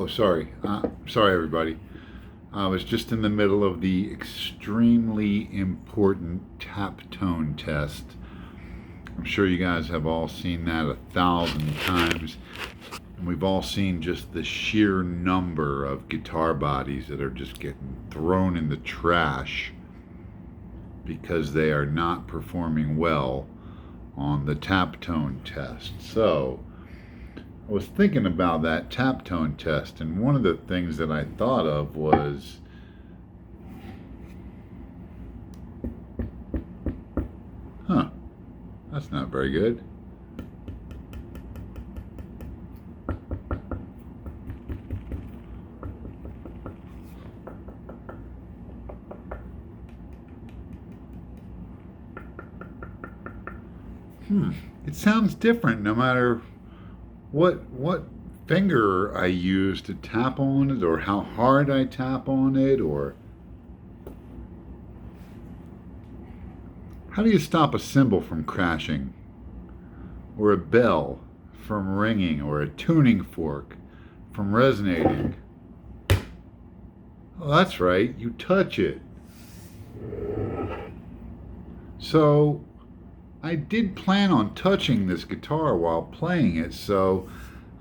Oh, sorry. Sorry, everybody. I was just in the middle of the extremely important tap tone test. I'm sure you guys have all seen that 1,000 times. And we've all seen just the sheer number of guitar bodies that are just getting thrown in the trash because they are not performing well on the tap tone test. So, I was thinking about that tap tone test, and one of the things that I thought of was that's not very good. It sounds different no matter what finger I use to tap on it, or how hard I tap on it, or how do you stop a cymbal from crashing, or a bell from ringing, or a tuning fork from resonating? Oh, that's right, you touch it. So I did plan on touching this guitar while playing it, so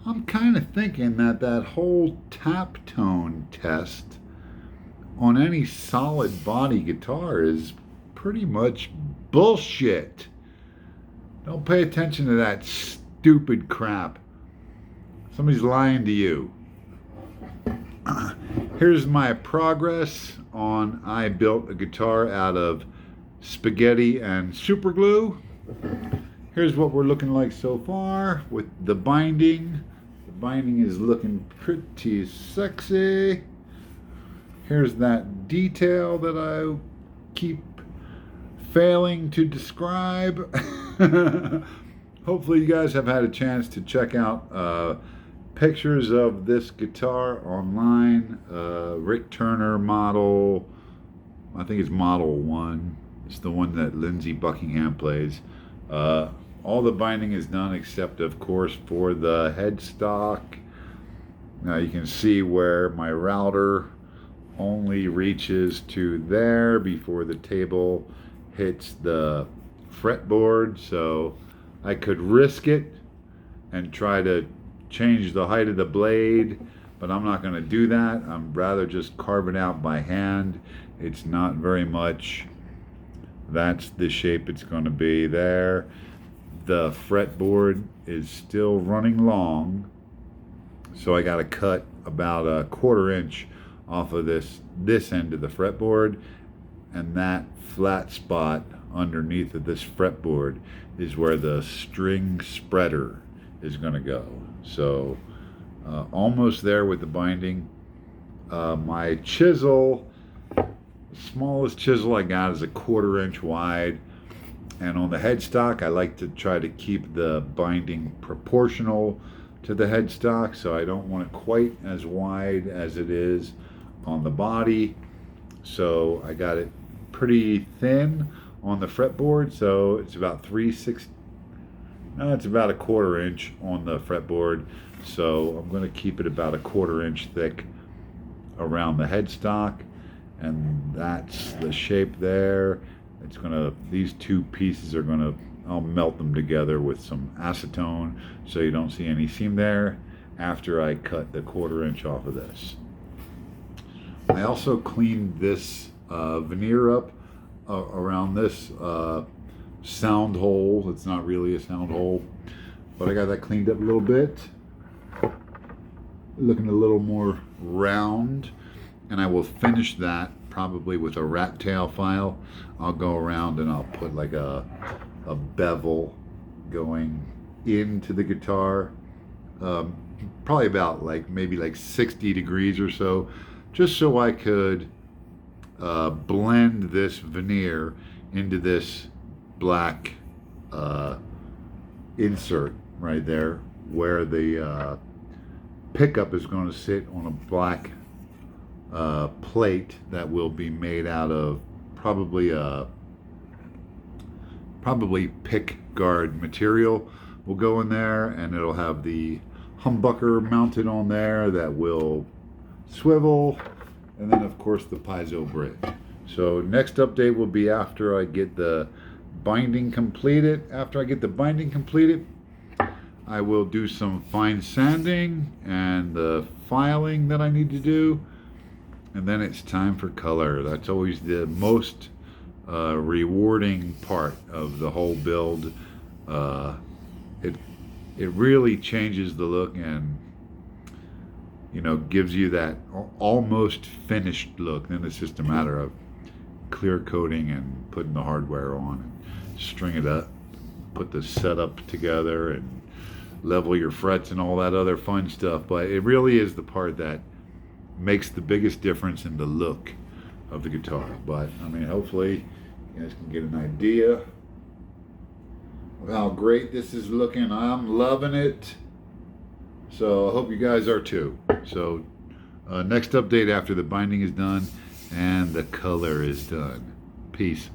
I'm kind of thinking that that whole tap tone test on any solid body guitar is pretty much bullshit. Don't pay attention to that stupid crap. Somebody's lying to you. Here's my progress on I built a guitar out of spaghetti and super glue. Here's what we're looking like so far with the binding. The binding is looking pretty sexy. Here's that detail that I keep failing to describe. Hopefully you guys have had a chance to check out pictures of this guitar online. Rick Turner model, I think it's model 1. It's the one that Lindsey Buckingham plays. All the binding is done except, of course, for the headstock. Now you can see where my router only reaches to there before the table hits the fretboard, so I could risk it and try to change the height of the blade, but I'm not going to do that. I'm rather just carve it out by hand. It's not very much. That's the shape it's going to be there. The fretboard is still running long, so I got to cut about a 1/4 inch off of this end of the fretboard, and that flat spot underneath of this fretboard is where the string spreader is going to go. So almost there with the binding. My chisel, the smallest chisel I got is a 1/4 inch wide, and on the headstock I like to try to keep the binding proportional to the headstock, so I don't want it quite as wide as it is on the body. So I got it pretty thin on the fretboard, so it's about it's about a 1/4 inch on the fretboard, so I'm going to keep it about a 1/4 inch thick around the headstock, and that's the shape there. It's gonna, these two pieces are gonna, I'll melt them together with some acetone so you don't see any seam there after I cut the 1/4 inch off of this. I also cleaned this veneer up around this sound hole. It's not really a sound hole, but I got that cleaned up a little bit, looking a little more round, and I will finish that probably with a rat tail file. I'll go around and I'll put like a bevel going into the guitar, probably about maybe 60 degrees or so, just so I could blend this veneer into this black insert right there, where the pickup is going to sit on a black plate that will be made out of probably pick guard material. Will go in there, and it'll have the humbucker mounted on there that will swivel, and then of course the piezo bridge. So next update will be after I get the binding completed. After I get the binding completed, I will do some fine sanding and the filing that I need to do, and then it's time for color. That's always the most rewarding part of the whole build. It really changes the look and, you know, gives you that almost finished look. Then it's just a matter of clear coating and putting the hardware on and string it up, put the setup together and level your frets and all that other fun stuff. But it really is the part that makes the biggest difference in the look of the guitar. But I mean, hopefully you guys can get an idea of how great this is looking. I'm loving it. So I hope you guys are too. So next update after the binding is done and the color is done. Peace.